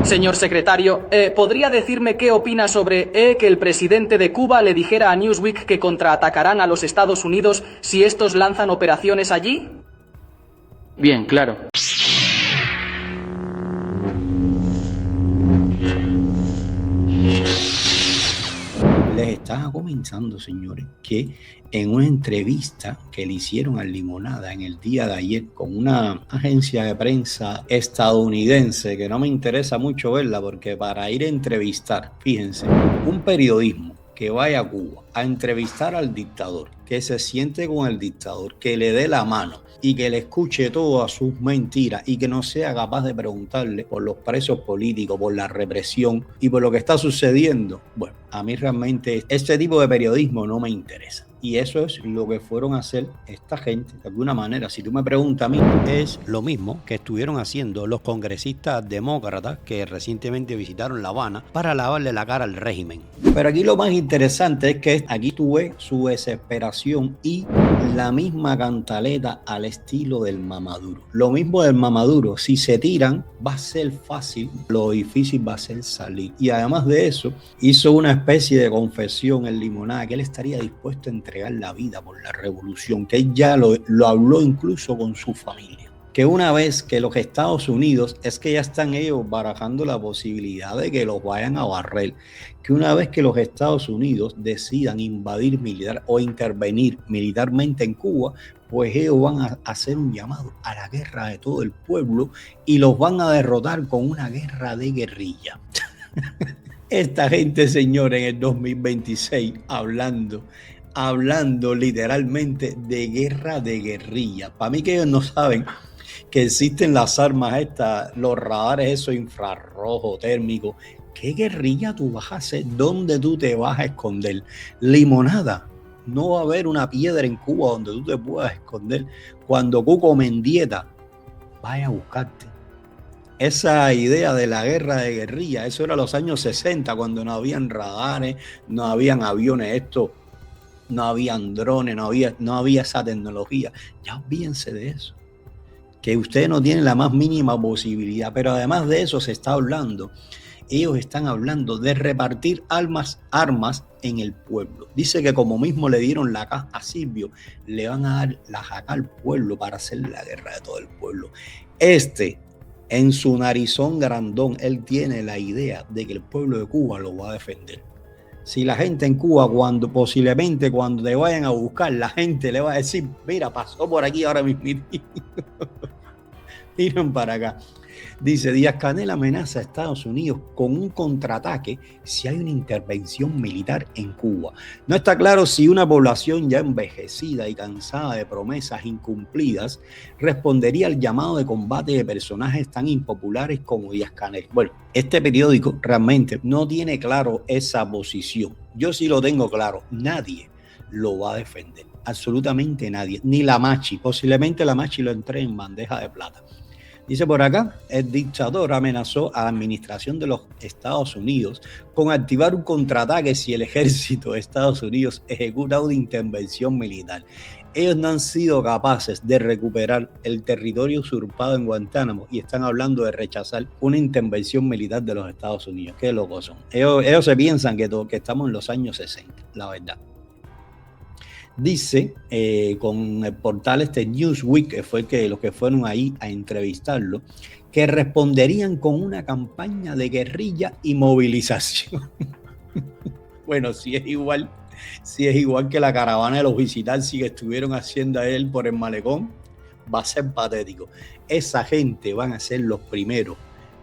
Señor secretario, ¿podría decirme qué opina sobre que el presidente de Cuba le dijera a Newsweek que contraatacarán a los Estados Unidos si estos lanzan operaciones allí? Bien, claro. Les estaba comentando, señores, que en una entrevista que le hicieron a Limonada en el día de ayer con una agencia de prensa estadounidense, que no me interesa mucho verla porque para ir a entrevistar, fíjense, un periodismo que vaya a Cuba a entrevistar al dictador, que se siente con el dictador, que le dé la mano y que le escuche todas sus mentiras y que no sea capaz de preguntarle por los presos políticos, por la represión y por lo que está sucediendo. Bueno, a mí realmente este tipo de periodismo no me interesa. Y eso es lo que fueron a hacer esta gente. De alguna manera, si tú me preguntas a mí, es lo mismo que estuvieron haciendo los congresistas demócratas que recientemente visitaron La Habana para lavarle la cara al régimen. Pero aquí lo más interesante es que aquí tú ves su desesperación y la misma cantaleta al estilo del Mamaduro. Lo mismo del Mamaduro, si se tiran va a ser fácil, lo difícil va a ser salir. Y además de eso, hizo una especie de confesión en Limonada que él estaría dispuesto a entregar la vida por la revolución, que él ya lo habló incluso con su familia. Que una vez que los Estados Unidos, es que ya están ellos barajando la posibilidad de que los vayan a barrer, que una vez que los Estados Unidos decidan invadir militar o intervenir militarmente en Cuba, pues ellos van a hacer un llamado a la guerra de todo el pueblo y los van a derrotar con una guerra de guerrilla. Esta gente, señores, en el 2026 hablando literalmente de guerra de guerrilla. Para mí que ellos no saben que existen las armas estas, los radares esos infrarrojos, térmicos. ¿Qué guerrilla tú vas a hacer? ¿Dónde tú te vas a esconder? Limonada. No va a haber una piedra en Cuba donde tú te puedas esconder cuando Cuco Mendieta vaya a buscarte. Esa idea de la guerra de guerrilla, eso era los años 60, cuando no habían radares, no habían aviones estos, no habían drones, no había esa tecnología. Ya olvídense de eso. Que ustedes no tienen la más mínima posibilidad. Pero además de eso se está hablando. Ellos están hablando de repartir armas en el pueblo. Dice que como mismo le dieron la caja a Silvio, le van a dar la jaca al pueblo para hacer la guerra de todo el pueblo. En su narizón grandón, él tiene la idea de que el pueblo de Cuba lo va a defender. Si la gente en Cuba, posiblemente cuando te vayan a buscar, la gente le va a decir, mira, pasó por aquí ahora mismo. Miren para acá. Dice, Díaz-Canel amenaza a Estados Unidos con un contraataque si hay una intervención militar en Cuba. No está claro si una población ya envejecida y cansada de promesas incumplidas respondería al llamado de combate de personajes tan impopulares como Díaz-Canel. Bueno, este periódico realmente no tiene claro esa posición. Yo sí lo tengo claro. Nadie lo va a defender. Absolutamente nadie. Ni la Machi. Posiblemente la Machi lo entre en bandeja de plata. Dice por acá, el dictador amenazó a la administración de los Estados Unidos con activar un contraataque si el ejército de Estados Unidos ejecuta una intervención militar. Ellos no han sido capaces de recuperar el territorio usurpado en Guantánamo y están hablando de rechazar una intervención militar de los Estados Unidos. Qué locos son. Ellos se piensan que estamos en los años 60, la verdad. Dice con el portal Newsweek, que fue los que fueron ahí a entrevistarlo, que responderían con una campaña de guerrilla y movilización. Bueno, si es igual que la caravana de los visitantes que estuvieron haciendo a él por el malecón, va a ser patético. Esa gente van a ser los primeros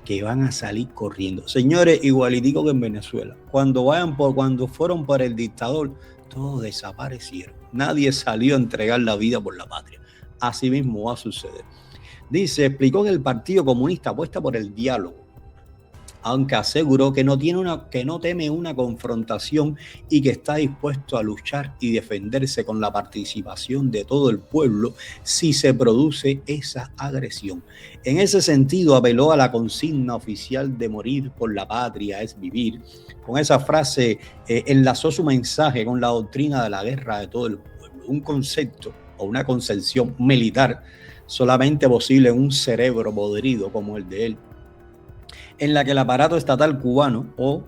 que van a salir corriendo. Señores, igualitico que en Venezuela. Cuando fueron por el dictador, todos desaparecieron. Nadie salió a entregar la vida por la patria. Así mismo va a suceder. Dice, explicó que el Partido Comunista apuesta por el diálogo, aunque aseguró que no teme una confrontación y que está dispuesto a luchar y defenderse con la participación de todo el pueblo si se produce esa agresión. En ese sentido, apeló a la consigna oficial de morir por la patria es vivir. Con esa frase enlazó su mensaje con la doctrina de la guerra de todo el pueblo, un concepto o una concepción militar solamente posible en un cerebro podrido como el de él. en la que el aparato estatal cubano o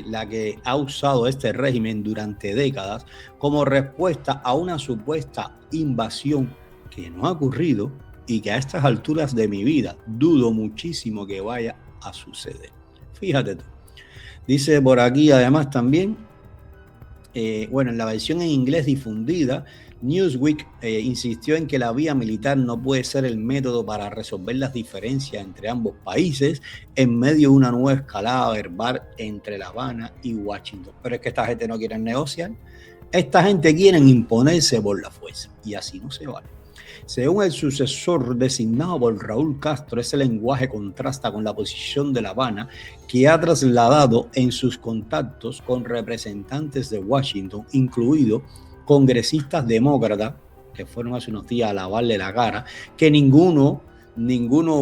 la que ha usado este régimen durante décadas como respuesta a una supuesta invasión que no ha ocurrido y que a estas alturas de mi vida dudo muchísimo que vaya a suceder. Fíjate tú. Dice por aquí además también, en la versión en inglés difundida, Newsweek insistió en que la vía militar no puede ser el método para resolver las diferencias entre ambos países en medio de una nueva escalada verbal entre La Habana y Washington. Pero es que esta gente no quiere negociar, esta gente quiere imponerse por la fuerza y así no se vale. Según el sucesor designado por Raúl Castro, ese lenguaje contrasta con la posición de La Habana, que ha trasladado en sus contactos con representantes de Washington, incluidos congresistas demócratas, que fueron hace unos días a lavarle la cara, que ninguno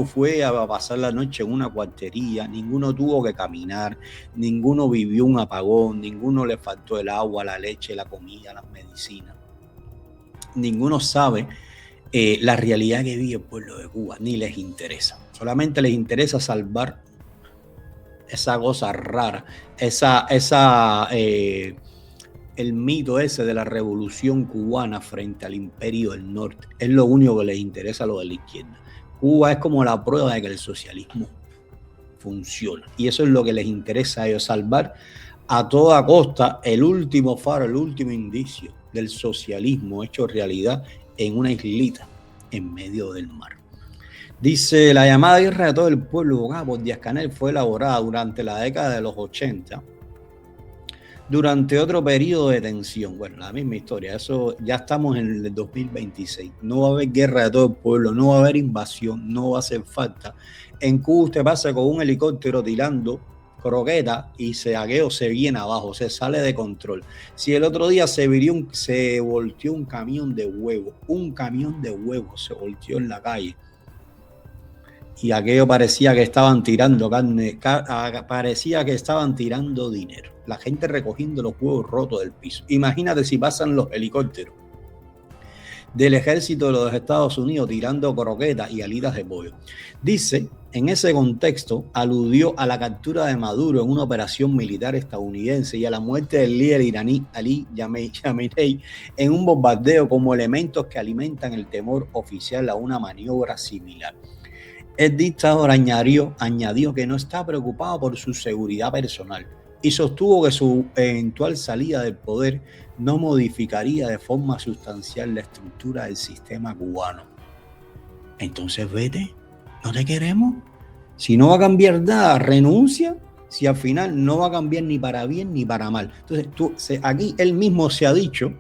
fue a pasar la noche en una cuartería, ninguno tuvo que caminar, ninguno vivió un apagón, ninguno le faltó el agua, la leche, la comida, las medicinas. Ninguno sabe la realidad que vive el pueblo de Cuba, ni les interesa. Solamente les interesa salvar esa cosa rara, el mito ese de la revolución cubana frente al imperio del norte. Es lo único que les interesa a lo de la izquierda. Cuba es como la prueba de que el socialismo funciona. Y eso es lo que les interesa a ellos, salvar a toda costa el último faro, el último indicio del socialismo hecho realidad en una islita en medio del mar. Dice, la llamada guerra de todo el pueblo abogada por Díaz-Canel fue elaborada durante la década de los 80, durante otro periodo de tensión. Bueno, la misma historia, eso ya estamos en el 2026. No va a haber guerra de todo el pueblo, no va a haber invasión, no va a hacer falta. En Cuba usted pasa con un helicóptero tirando croqueta y aquello se viene abajo, se sale de control. Si el otro día se volteó un camión de huevos se volteó en la calle y aquello parecía que estaban tirando carne, parecía que estaban tirando dinero. La gente recogiendo los huevos rotos del piso. Imagínate si pasan los helicópteros del ejército de los Estados Unidos tirando croquetas y alitas de pollo. Dice, en ese contexto, aludió a la captura de Maduro en una operación militar estadounidense y a la muerte del líder iraní Ali Khamenei en un bombardeo como elementos que alimentan el temor oficial a una maniobra similar. El dictador añadió que no está preocupado por su seguridad personal y sostuvo que su eventual salida del poder no modificaría de forma sustancial la estructura del sistema cubano. Entonces vete, no te queremos. Si no va a cambiar nada, renuncia. Si al final no va a cambiar ni para bien ni para mal. Entonces aquí él mismo se ha dicho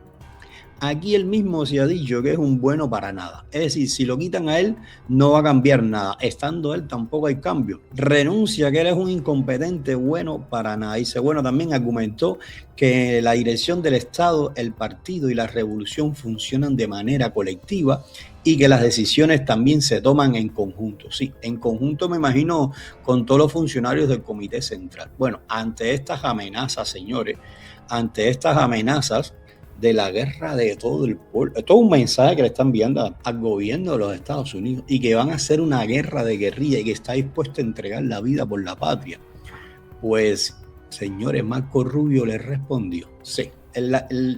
que es un bueno para nada. Es decir, si lo quitan a él, no va a cambiar nada. Estando él, tampoco hay cambio. Renuncia, que él es un incompetente bueno para nada. Dice, también argumentó que la dirección del Estado, el partido y la revolución funcionan de manera colectiva y que las decisiones también se toman en conjunto. Sí, en conjunto me imagino con todos los funcionarios del Comité Central. Bueno, ante estas amenazas, señores, de la guerra de todo el pueblo. Esto es un mensaje que le están enviando al gobierno de los Estados Unidos y que van a hacer una guerra de guerrilla y que está dispuesto a entregar la vida por la patria. Pues, señores, Marco Rubio le respondió. Sí,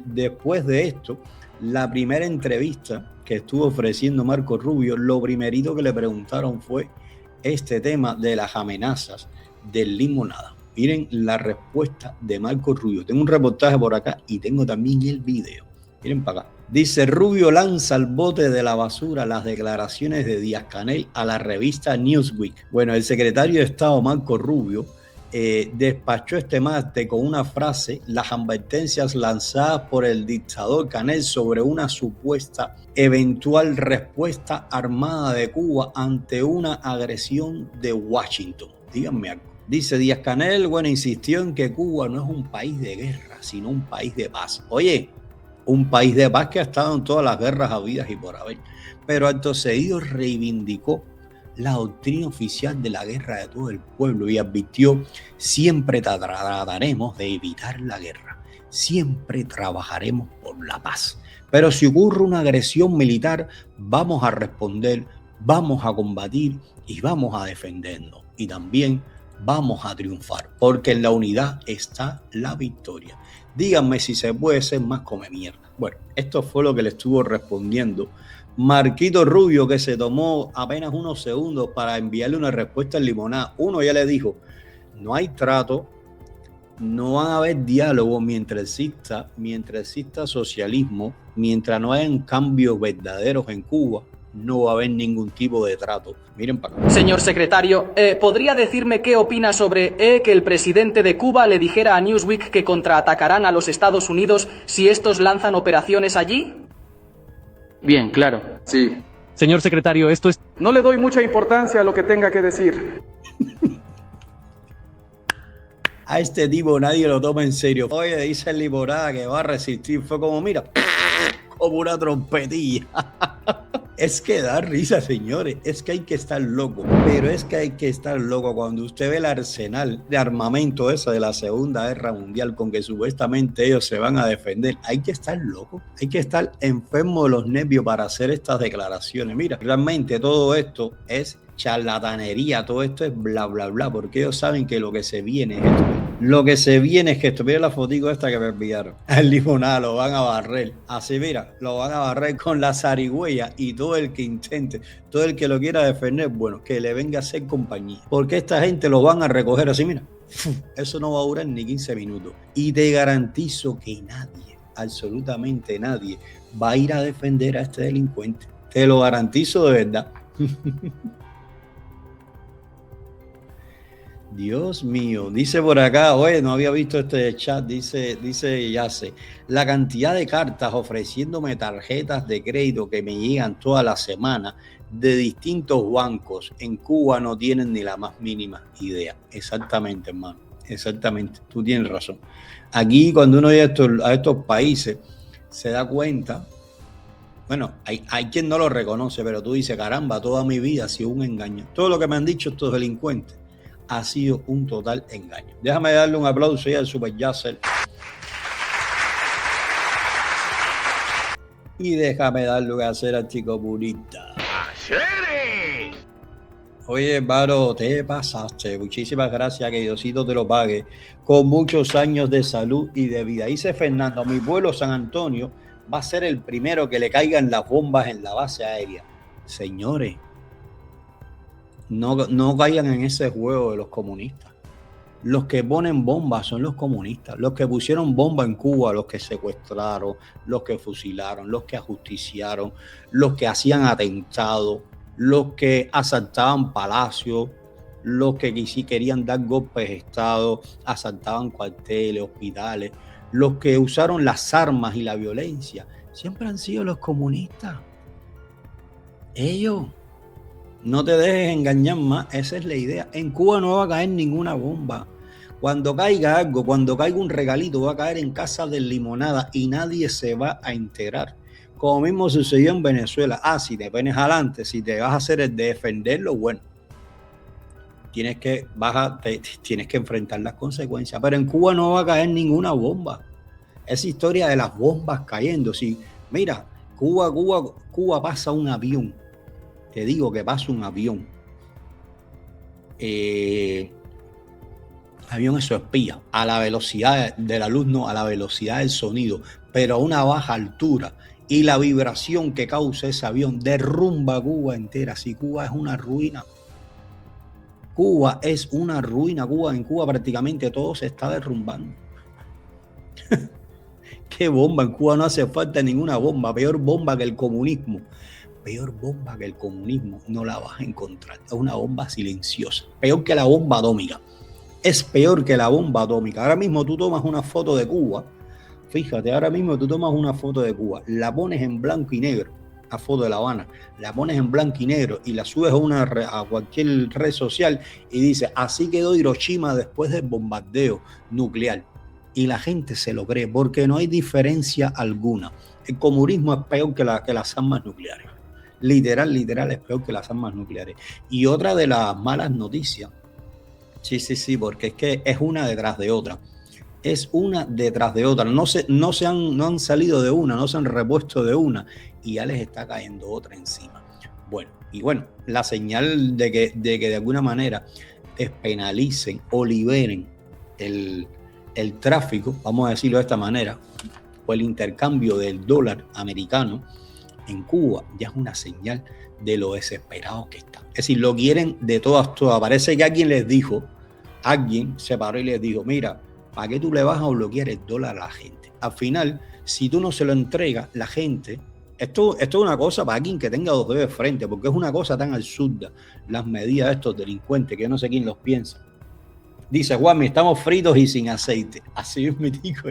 después de esto, la primera entrevista que estuvo ofreciendo Marco Rubio, lo primerito que le preguntaron fue este tema de las amenazas del limonada. Miren la respuesta de Marco Rubio. Tengo un reportaje por acá y tengo también el video. Miren para acá. Dice, Rubio lanza al bote de la basura las declaraciones de Díaz-Canel a la revista Newsweek. Bueno, el secretario de Estado Marco Rubio despachó este martes con una frase las advertencias lanzadas por el dictador Canel sobre una supuesta eventual respuesta armada de Cuba ante una agresión de Washington. Díganme algo. Dice Díaz-Canel, insistió en que Cuba no es un país de guerra, sino un país de paz. Oye, un país de paz que ha estado en todas las guerras habidas y por haber. Pero acto seguido reivindicó la doctrina oficial de la guerra de todo el pueblo y advirtió, siempre trataremos de evitar la guerra, siempre trabajaremos por la paz. Pero si ocurre una agresión militar, vamos a responder, vamos a combatir y vamos a defendernos. Y también vamos a triunfar, porque en la unidad está la victoria. Díganme si se puede ser más come mierda. Bueno, esto fue lo que le estuvo respondiendo Marquito Rubio, que se tomó apenas unos segundos para enviarle una respuesta en limonada. Uno ya le dijo, no hay trato, no van a haber diálogo mientras exista socialismo, mientras no hayan cambios verdaderos en Cuba, no va a haber ningún tipo de trato. Miren para acá. Señor secretario, ¿podría decirme qué opina sobre que el presidente de Cuba le dijera a Newsweek que contraatacarán a los Estados Unidos si estos lanzan operaciones allí? Bien, claro. Sí. Señor secretario, esto es... No le doy mucha importancia a lo que tenga que decir. A este tipo nadie lo toma en serio. Oye, dice el limonada que va a resistir. Fue como, mira, como una trompetilla. Es que da risa, señores. Es que hay que estar loco. Pero es que hay que estar loco cuando usted ve el arsenal de armamento esa de la Segunda Guerra Mundial con que supuestamente ellos se van a defender. Hay que estar loco. Hay que estar enfermo de los nervios para hacer estas declaraciones. Mira, realmente todo esto es charlatanería, todo esto es bla, bla, bla, porque ellos saben que lo que se viene es esto. Lo que se viene es que esto, mira la fotico esta que me enviaron. Al limonada lo van a barrer. Así, mira, lo van a barrer con la zarigüeya y todo el que intente, todo el que lo quiera defender, bueno, que le venga a hacer compañía. Porque esta gente lo van a recoger así, mira. Eso no va a durar ni 15 minutos. Y te garantizo que nadie, absolutamente nadie, va a ir a defender a este delincuente. Te lo garantizo de verdad. Dios mío, dice por acá, oye, no había visto este chat, dice Yace, la cantidad de cartas ofreciéndome tarjetas de crédito que me llegan toda la semana de distintos bancos en Cuba no tienen ni la más mínima idea. Exactamente, hermano, exactamente, tú tienes razón. Aquí cuando uno llega a estos países se da cuenta, bueno, hay quien no lo reconoce, pero tú dices, caramba, toda mi vida ha sido un engaño. Todo lo que me han dicho estos delincuentes ha sido un total engaño. Déjame darle un aplauso ya al Super Yasser. Y déjame darle un hacer al chico bonita. Oye, hermano, te pasaste. Muchísimas gracias, que Diosito te lo pague. Con muchos años de salud y de vida. Dice Fernando, mi pueblo San Antonio va a ser el primero que le caigan las bombas en la base aérea. Señores, no caigan en ese juego de los comunistas. Los que ponen bombas son los comunistas. Los que pusieron bomba en Cuba, los que secuestraron, los que fusilaron, los que ajusticiaron, los que hacían atentados, los que asaltaban palacios, los que querían dar golpes de Estado, asaltaban cuarteles, hospitales, los que usaron las armas y la violencia, siempre han sido los comunistas. Ellos. No te dejes engañar más, esa es la idea. En Cuba no va a caer ninguna bomba. Cuando caiga algo, cuando caiga un regalito, va a caer en casa de limonada y nadie se va a enterar. Como mismo sucedió en Venezuela. Si te pones adelante, si te vas a hacer el de defenderlo, bueno, tienes que enfrentar las consecuencias. Pero en Cuba no va a caer ninguna bomba. Esa historia de las bombas cayendo. Sí, mira, Cuba pasa un avión. Te digo que pasa un avión. Avión eso espía. A la velocidad de la luz, no, a la velocidad del sonido, pero a una baja altura. Y la vibración que causa ese avión derrumba Cuba entera. Si Cuba es una ruina. Cuba es una ruina. En Cuba prácticamente todo se está derrumbando. ¿Qué bomba? En Cuba no hace falta ninguna bomba. Peor bomba que el comunismo. Peor bomba que el comunismo no la vas a encontrar. Es una bomba silenciosa. Peor que la bomba atómica. Es peor que la bomba atómica. Ahora mismo tú tomas una foto de Cuba. Fíjate, ahora mismo tú tomas una foto de Cuba. La pones en blanco y negro. La foto de La Habana. La pones en blanco y negro y la subes a cualquier red social y dices, así quedó Hiroshima después del bombardeo nuclear. Y la gente se lo cree porque no hay diferencia alguna. El comunismo es peor que las armas nucleares. Literal, es peor que las armas nucleares. Y otra de las malas noticias, sí, porque es que es una detrás de otra. Es una detrás de otra. No han salido de una, no se han repuesto de una y ya les está cayendo otra encima. Bueno, la señal de que de alguna manera penalicen o liberen el tráfico, vamos a decirlo de esta manera, o el intercambio del dólar americano en Cuba, ya es una señal de lo desesperados que están. Es decir, lo quieren de todas. Parece que alguien se paró y les dijo, mira, ¿para qué tú le vas a bloquear el dólar a la gente? Al final, si tú no se lo entregas, la gente... Esto es una cosa para quien que tenga dos dedos de frente, porque es una cosa tan absurda, las medidas de estos delincuentes, que yo no sé quién los piensa. Dice, Juanmi, estamos fritos y sin aceite. Así es mi tico.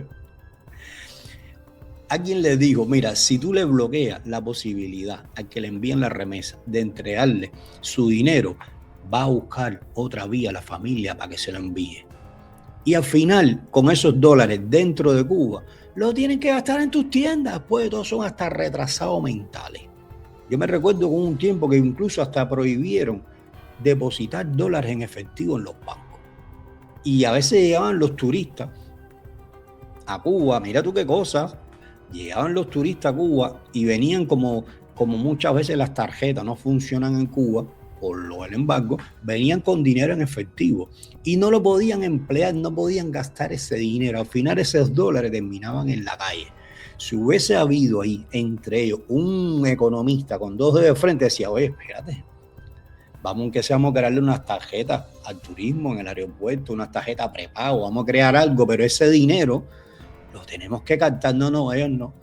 Alguien le dijo, mira, si tú le bloqueas la posibilidad al que le envían la remesa de entregarle su dinero, va a buscar otra vía a la familia para que se lo envíe. Y al final, con esos dólares dentro de Cuba, lo tienen que gastar en tus tiendas, pues todos son hasta retrasados mentales. Yo me recuerdo con un tiempo que incluso hasta prohibieron depositar dólares en efectivo en los bancos. Y a veces llegaban los turistas a Cuba, mira tú qué cosas, llegaban los turistas a Cuba y venían como muchas veces las tarjetas no funcionan en Cuba, por lo del embargo, venían con dinero en efectivo y no lo podían emplear, no podían gastar ese dinero. Al final esos dólares terminaban en la calle. Si hubiese habido ahí entre ellos un economista con dos dedos de frente, decía, oye, espérate, vamos que seamos a crearle unas tarjetas al turismo en el aeropuerto, unas tarjetas prepago, vamos a crear algo, pero ese dinero lo tenemos que captar. No, ellos no.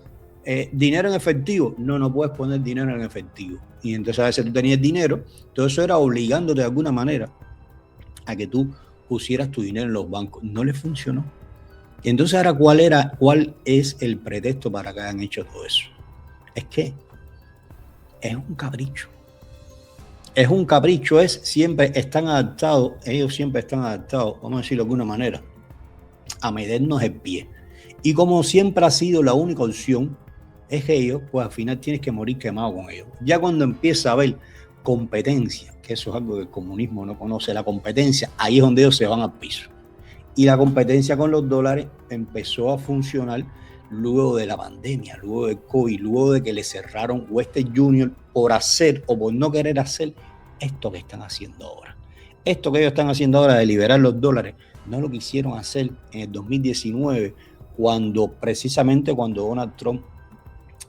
Dinero en efectivo, no puedes poner dinero en efectivo. Y entonces a veces tú tenías dinero, todo eso era obligándote de alguna manera a que tú pusieras tu dinero en los bancos. No le funcionó. Y entonces ahora, ¿cuál es el pretexto para que hayan hecho todo eso? Es que es un capricho. Es un capricho, ellos siempre están adaptados, vamos a decirlo de alguna manera, a meternos el pie. Y como siempre ha sido la única opción, es que ellos, pues al final tienes que morir quemado con ellos. Ya cuando empieza a haber competencia, que eso es algo que el comunismo no conoce, la competencia, ahí es donde ellos se van al piso. Y la competencia con los dólares empezó a funcionar luego de la pandemia, luego del COVID, luego de que le cerraron Western Union por hacer o por no querer hacer esto que están haciendo ahora. Esto que ellos están haciendo ahora de liberar los dólares, no lo quisieron hacer en el 2019, precisamente cuando Donald Trump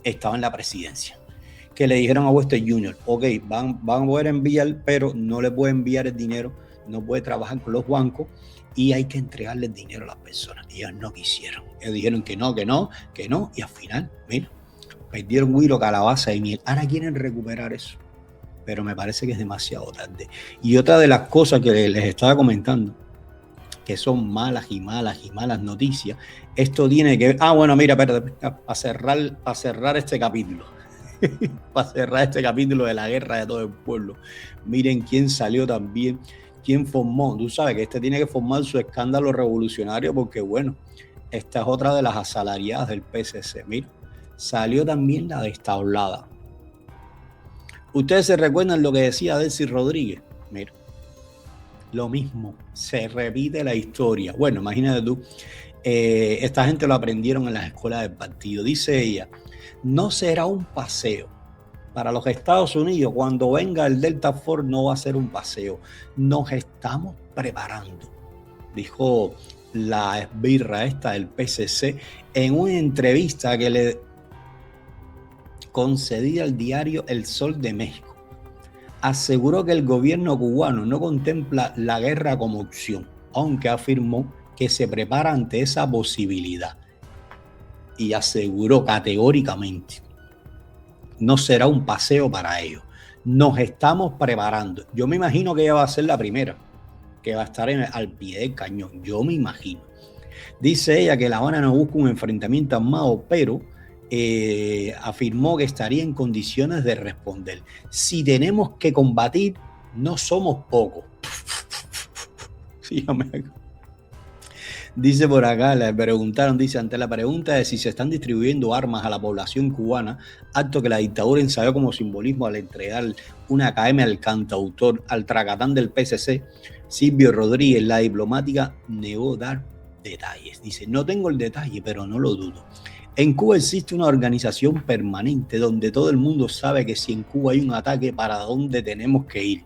estaba en la presidencia, que le dijeron a Western Union, ok, van a poder enviar, pero no le puede enviar el dinero, no puede trabajar con los bancos y hay que entregarle el dinero a las personas. Y ellos no quisieron. Ellos dijeron que no, y al final, mira, perdieron huilo, calabaza y miel. Ahora quieren recuperar eso, pero me parece que es demasiado tarde. Y otra de las cosas que les estaba comentando, que son malas noticias. Esto tiene que ver... bueno, mira, espérate, para cerrar este capítulo. Para cerrar este capítulo de la guerra de todo el pueblo. Miren quién salió también, quién formó. Tú sabes que este tiene que formar su escándalo revolucionario porque, bueno, esta es otra de las asalariadas del PSC. Mira, salió también la destablada. ¿Ustedes se recuerdan lo que decía Delcy Rodríguez? Mira. Lo mismo, se repite la historia. Bueno, imagínate tú, esta gente lo aprendieron en las escuelas del partido. Dice ella, no será un paseo. Para los Estados Unidos, cuando venga el Delta Force, no va a ser un paseo. Nos estamos preparando, dijo la esbirra esta del PSC en una entrevista que le concedía al diario El Sol de México. Aseguró que el gobierno cubano no contempla la guerra como opción, aunque afirmó que se prepara ante esa posibilidad. Y aseguró categóricamente, no será un paseo para ellos. Nos estamos preparando. Yo me imagino que ella va a ser la primera, que va a estar al pie del cañón. Yo me imagino. Dice ella que La Habana no busca un enfrentamiento armado, pero afirmó que estaría en condiciones de responder. Si tenemos que combatir, no somos pocos. Sí, dice por acá, le preguntaron, dice, ante la pregunta de si se están distribuyendo armas a la población cubana, acto que la dictadura ensayó como simbolismo al entregar una academia al cantautor, al tracatán del PSC, Silvio Rodríguez, la diplomática negó dar detalles. Dice, no tengo el detalle, pero no lo dudo. En Cuba existe una organización permanente donde todo el mundo sabe que si en Cuba hay un ataque, ¿para dónde tenemos que ir?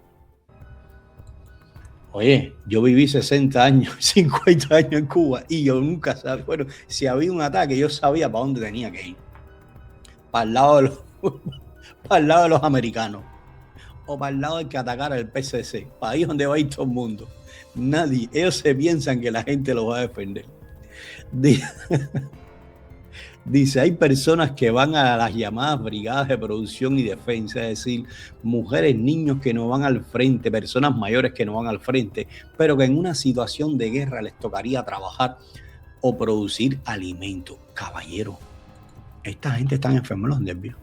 Oye, yo viví 60 años, 50 años en Cuba y yo nunca sabía, bueno, si había un ataque yo sabía para dónde tenía que ir. Para el lado de los, para el lado de los americanos o para el lado del que atacara el PCC, para ahí donde va a ir todo el mundo. Nadie, ellos se piensan que la gente los va a defender. Dice, hay personas que van a las llamadas brigadas de producción y defensa, es decir, mujeres, niños que no van al frente, personas mayores que no van al frente, pero que en una situación de guerra les tocaría trabajar o producir alimentos. Caballero, esta gente está enferma de los nervios.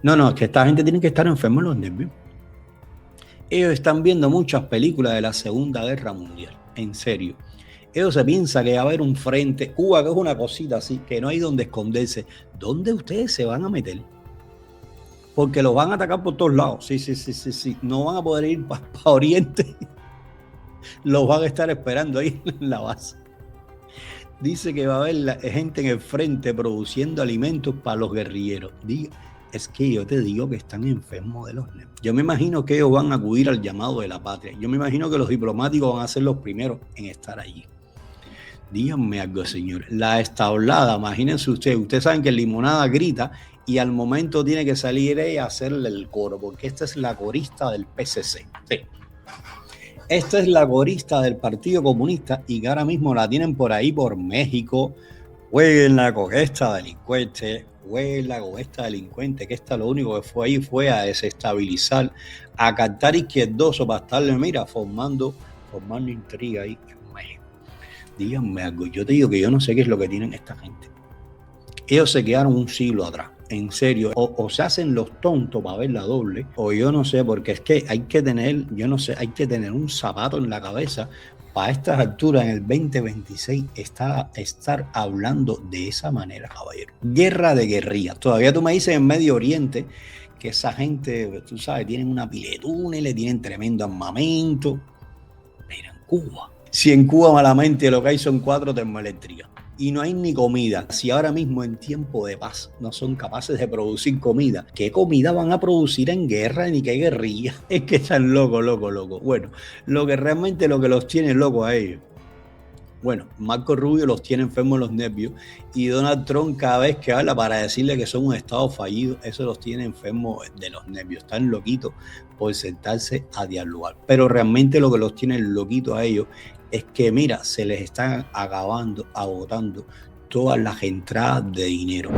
No, es que esta gente tiene que estar enferma de los nervios. Ellos están viendo muchas películas de la Segunda Guerra Mundial, en serio. Ellos se piensan que va a haber un frente, Cuba que es una cosita así, que no hay donde esconderse. ¿Dónde ustedes se van a meter? Porque los van a atacar por todos lados. Sí. No van a poder ir para Oriente. Los van a estar esperando ahí en la base. Dice que va a haber gente en el frente produciendo alimentos para los guerrilleros. Es que yo te digo que están enfermos de los nervios. Yo me imagino que ellos van a acudir al llamado de la patria. Yo me imagino que los diplomáticos van a ser los primeros en estar allí. Díganme algo, señor. La establada, imagínense ustedes saben que Limonada grita y al momento tiene que salir ella a hacerle el coro, porque esta es la corista del PCC. Sí. Esta es la corista del Partido Comunista y que ahora mismo la tienen por ahí por México. Jueguenla con esta delincuente, que esta lo único que fue ahí fue a desestabilizar, a cantar izquierdoso para estarle, mira, formando intriga ahí en México. Díganme algo, yo te digo que yo no sé qué es lo que tienen esta gente. Ellos se quedaron un siglo atrás, en serio, o se hacen los tontos para ver la doble, o yo no sé, porque es que hay que tener, hay que tener un zapato en la cabeza para estas alturas en el 2026 estar hablando de esa manera, caballero. Guerra de guerrillas. Todavía tú me dices en Medio Oriente que esa gente, tú sabes, tienen una pila de túneles, tienen tremendo armamento. Pero en Cuba, si en Cuba malamente lo que hay son 4 termoeléctricas y no hay ni comida, si ahora mismo en tiempo de paz no son capaces de producir comida, ¿qué comida van a producir en guerra ni qué guerrilla? Es que están locos. Bueno, lo que los tiene locos a ellos. Bueno, Marco Rubio los tiene enfermos los nervios y Donald Trump cada vez que habla para decirle que son un estado fallido, eso los tiene enfermos de los nervios. Están loquitos por sentarse a dialogar. Pero realmente lo que los tiene loquitos a ellos es que, mira, se les están agotando todas las entradas de dinero.